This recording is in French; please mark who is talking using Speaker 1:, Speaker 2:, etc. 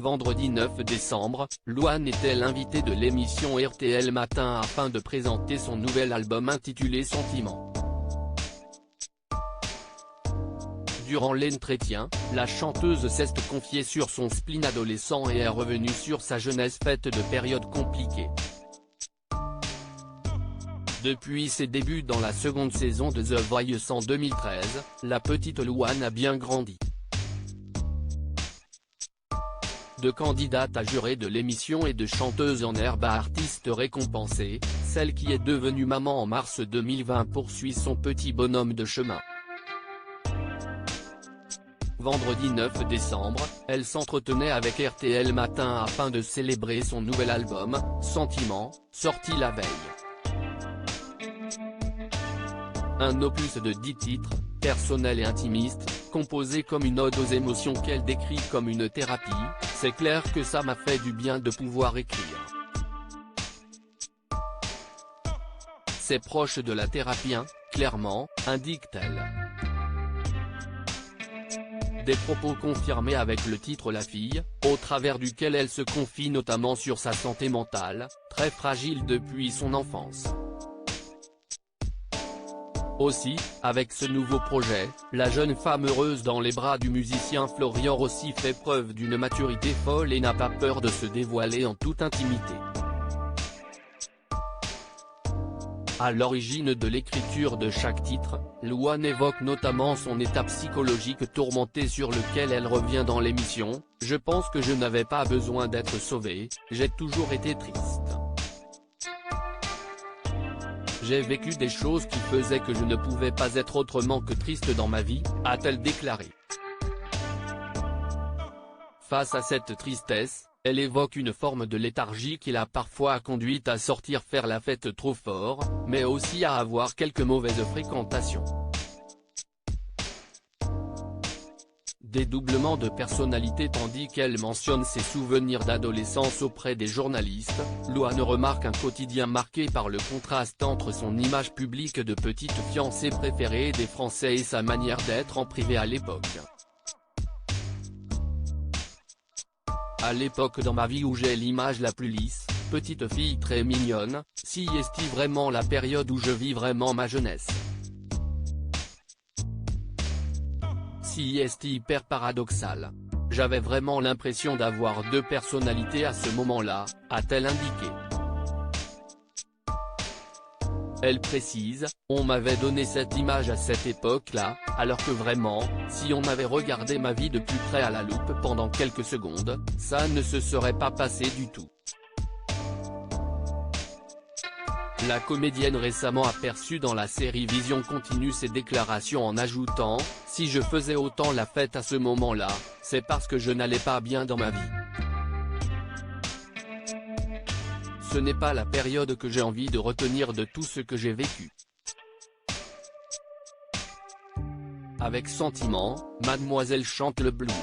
Speaker 1: vendredi 9 décembre, Louane était l'invitée de l'émission RTL Matin afin de présenter son nouvel album intitulé Sentiment. Durant l'entretien, la chanteuse s'est confiée sur son spleen adolescent et est revenue sur sa jeunesse faite de périodes compliquées. Depuis ses débuts dans la seconde saison de The Voice en 2013, la petite Louane a bien grandi. De candidate à jurée de l'émission et de chanteuse en herbe à artiste récompensée, celle qui est devenue maman en mars 2020 poursuit son petit bonhomme de chemin. Vendredi 9 décembre, elle s'entretenait avec RTL Matin afin de célébrer son nouvel album, Sentiment, sorti la veille. Un opus de 10 titres, personnel et intimiste, composé comme une ode aux émotions qu'elle décrit comme une thérapie. C'est clair que ça m'a fait du bien de pouvoir écrire. C'est proche de la thérapie, clairement, indique-t-elle. Des propos confirmés avec le titre La Fille, au travers duquel elle se confie notamment sur sa santé mentale, très fragile depuis son enfance. Aussi, avec ce nouveau projet, la jeune femme heureuse dans les bras du musicien Florian Rossi fait preuve d'une maturité folle et n'a pas peur de se dévoiler en toute intimité. À l'origine de l'écriture de chaque titre, Louane évoque notamment son état psychologique tourmenté sur lequel elle revient dans l'émission. « Je pense que je n'avais pas besoin d'être sauvée, j'ai toujours été triste. J'ai vécu des choses qui faisaient que je ne pouvais pas être autrement que triste dans ma vie », a-t-elle déclaré. Face à cette tristesse, elle évoque une forme de léthargie qui l'a parfois conduite à sortir faire la fête trop fort, mais aussi à avoir quelques mauvaises fréquentations. Dédoublement de personnalité. Tandis qu'elle mentionne ses souvenirs d'adolescence auprès des journalistes, Louane remarque un quotidien marqué par le contraste entre son image publique de petite fiancée préférée des Français et sa manière d'être en privé à l'époque. À l'époque dans ma vie où j'ai l'image la plus lisse, petite fille très mignonne, si est-il vraiment la période où je vis vraiment ma jeunesse. Si est hyper paradoxal. J'avais vraiment l'impression d'avoir deux personnalités à ce moment-là, a-t-elle indiqué. Elle précise, on m'avait donné cette image à cette époque-là, alors que vraiment, si on avait regardé ma vie de plus près à la loupe pendant quelques secondes, ça ne se serait pas passé du tout. La comédienne récemment aperçue dans la série Vision continue ses déclarations en ajoutant « Si je faisais autant la fête à ce moment-là, c'est parce que je n'allais pas bien dans ma vie. Ce n'est pas la période que j'ai envie de retenir de tout ce que j'ai vécu. » Avec Sentiment, Mademoiselle chante le blues.